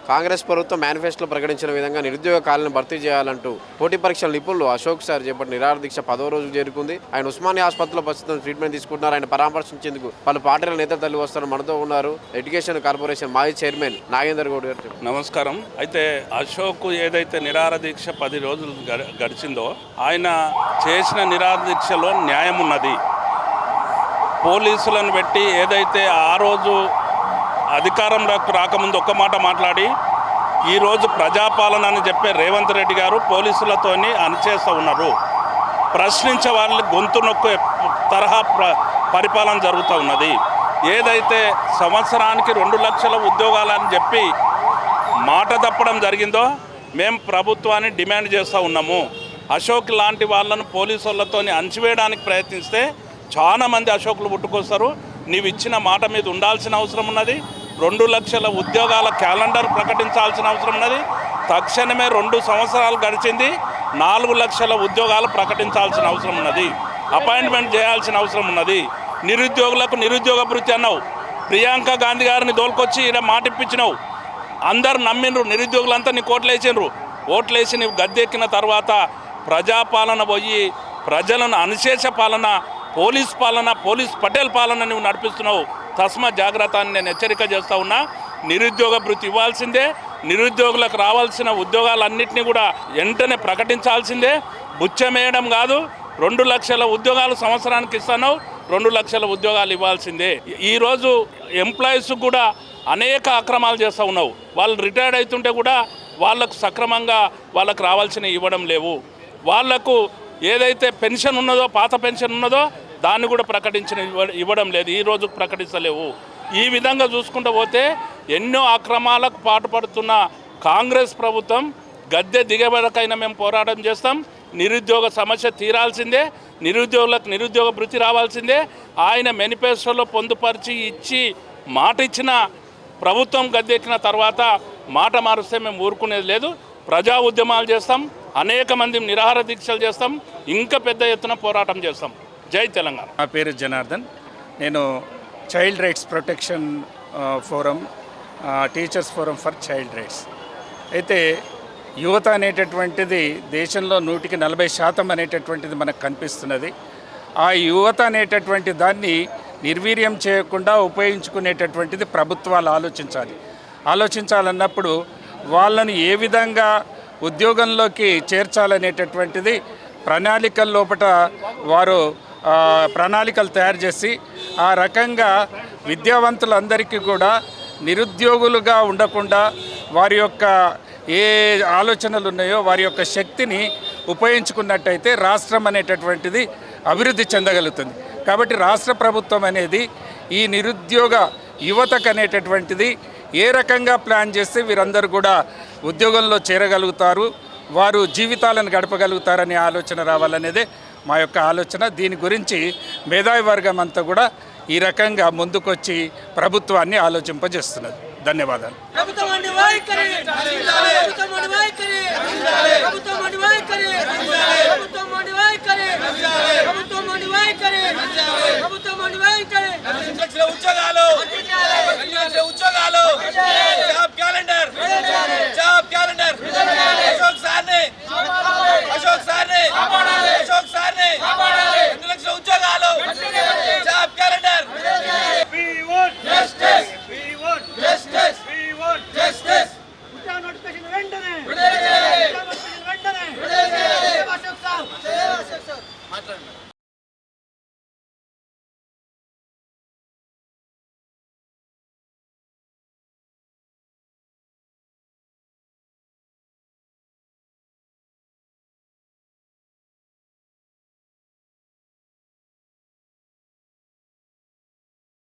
కాంగ్రెస్ ప్రభుత్వం మేనిఫెస్టోలో ప్రకటించిన విధంగా నిరుద్యోగ ఖాళీలను భర్తీ చేయాలంటూ పోటీ పరీక్షల నిపుణులు అశోక్ సార్ చేపట్టిన నిరాహార దీక్ష 10వ రోజుకు చేరుకుంది. ఆయన ఉస్మానియా ఆసుపత్రిలో ప్రస్తుతం ట్రీట్మెంట్ తీసుకుంటున్నారు. ఆయన పరామర్శించేందుకు పలు పార్టీల నేతలు తల్లి వస్తారు మనతో ఉన్నారు. ఎడ్యుకేషన్ కార్పొరేషన్ మాజీ చైర్మన్ నాగేందర్ గౌడ్ గారు. నమస్కారం. అయితే అశోక్ ఏదైతే నిరాహార దీక్ష 10 రోజులు గడిచిందో ఆయన చేసిన నిరాహార దీక్షలో న్యాయం ఉన్నది. పోలీసులను పెట్టి ఏదైతే ఆ రోజు అధికారంలోకి రాకముందు ఒక్క మాట మాట్లాడి ఈరోజు ప్రజాపాలన అని చెప్పే రేవంత్ రెడ్డి గారు పోలీసులతోని అణిచేస్తూ ఉన్నారు. ప్రశ్నించే వాళ్ళని గొంతు నొక్కే తరహా పరిపాలన జరుగుతూ ఉన్నది. ఏదైతే సంవత్సరానికి 2 లక్షల ఉద్యోగాలని చెప్పి మాట తప్పడం జరిగిందో మేము ప్రభుత్వాన్ని డిమాండ్ చేస్తూ ఉన్నాము. అశోక్ లాంటి వాళ్ళను పోలీసులతోని అణచివేయడానికి ప్రయత్నిస్తే చాలామంది అశోకులు పుట్టుకొస్తారు. నీవు ఇచ్చిన మాట మీద ఉండాల్సిన అవసరం ఉన్నది. 2 లక్షల ఉద్యోగాల క్యాలెండర్ ప్రకటించాల్సిన అవసరం ఉన్నది. తక్షణమే 2 సంవత్సరాలు గడిచింది, 4 లక్షల ఉద్యోగాలు ప్రకటించాల్సిన అవసరం ఉన్నది. అపాయింట్మెంట్ చేయాల్సిన అవసరం ఉన్నది. నిరుద్యోగులకు నిరుద్యోగ భృతి అన్నావు. ప్రియాంక గాంధీ గారిని దోలుకొచ్చి ఈడ మాట ఇప్పించినావు. అందరు నమ్మిండ్రు. నిరుద్యోగులంతా నీ కోట్లేసిండ్రు. ఓట్లేసి నీవు గద్దెక్కిన తర్వాత ప్రజాపాలన పోయి ప్రజలను అణిచేస పాలన, పోలీస్ పాలన, పోలీస్ పటేల్ పాలన నువ్వు నడిపిస్తున్నావు. తస్మా జాగ్రత్త అని నేను హెచ్చరిక చేస్తూ ఉన్నా. నిరుద్యోగ భృతి ఇవ్వాల్సిందే. నిరుద్యోగులకు రావాల్సిన ఉద్యోగాలన్నింటినీ కూడా వెంటనే ప్రకటించాల్సిందే. బుచ్చమేయడం కాదు. 2 లక్షల ఉద్యోగాలు సంవత్సరానికి ఇస్తున్నావు. 2 లక్షల ఉద్యోగాలు ఇవ్వాల్సిందే. ఈరోజు ఎంప్లాయీస్ కూడా అనేక అక్రమాలు చేస్తూ ఉన్నావు. వాళ్ళు రిటైర్డ్ అవుతుంటే కూడా వాళ్ళకు సక్రమంగా వాళ్ళకు రావాల్సినవి ఇవ్వడం లేవు. వాళ్లకు ఏదైతే పెన్షన్ ఉన్నదో, పాత పెన్షన్ ఉన్నదో దాన్ని కూడా ఇవ్వడం లేదు. ఈ రోజు ప్రకటిస్తలేవు. ఈ విధంగా చూసుకుంటూ పోతే ఎన్నో అక్రమాలకు పాటుపడుతున్న కాంగ్రెస్ ప్రభుత్వం గద్దె దిగబడకైనా మేము పోరాటం చేస్తాం. నిరుద్యోగ సమస్య తీరాల్సిందే. నిరుద్యోగులకు నిరుద్యోగ భృతి రావాల్సిందే. ఆయన మేనిఫెస్టోలో పొందుపరిచి ఇచ్చి మాట ఇచ్చిన ప్రభుత్వం గద్దెక్కిన తర్వాత మాట మారుస్తే మేము ఊరుకునేది లేదు. ప్రజా ఉద్యమాలు చేస్తాం. అనేక మంది నిరాహార దీక్షలు చేస్తాం. ఇంకా పెద్ద ఎత్తున పోరాటం చేస్తాం. జై తెలంగాణ. నా పేరు జనార్దన్. నేను child rights protection forum, teachers forum for child rights. అయితే యువత అనేటటువంటిది దేశంలో 140% అనేటటువంటిది మనకు కనిపిస్తున్నది. ఆ యువత అనేటటువంటి దాన్ని నిర్వీర్యం చేయకుండా ఉపయోగించుకునేటటువంటిది ప్రభుత్వాలు ఆలోచించాలన్నప్పుడు వాళ్ళను ఏ విధంగా ఉద్యోగంలోకి చేర్చాలనేటటువంటిది ప్రణాళికల లోపల వారు ప్రణాళికలు తయారు చేసి ఆ రకంగా విద్యావంతులందరికీ కూడా నిరుద్యోగులుగా ఉండకుండా వారి యొక్క ఏ ఆలోచనలు ఉన్నాయో వారి యొక్క శక్తిని ఉపయోగించుకున్నట్టయితే రాష్ట్రం అనేటటువంటిది అభివృద్ధి చెందగలుగుతుంది. కాబట్టి రాష్ట్ర ప్రభుత్వం అనేది ఈ నిరుద్యోగ యువతకు అనేటటువంటిది ఏ రకంగా ప్లాన్ చేస్తే వీరందరూ కూడా ఉద్యోగంలో చేరగలుగుతారు, వారు జీవితాలను గడపగలుగుతారనే ఆలోచన రావాలనేదే మా యొక్క ఆలోచన. దీని గురించి మేధావి వర్గం అంతా కూడా ఈ రకంగా ముందుకొచ్చి ప్రభుత్వాన్ని ఆలోచింపజేస్తున్నది. ధన్యవాదాలు. వెంటనే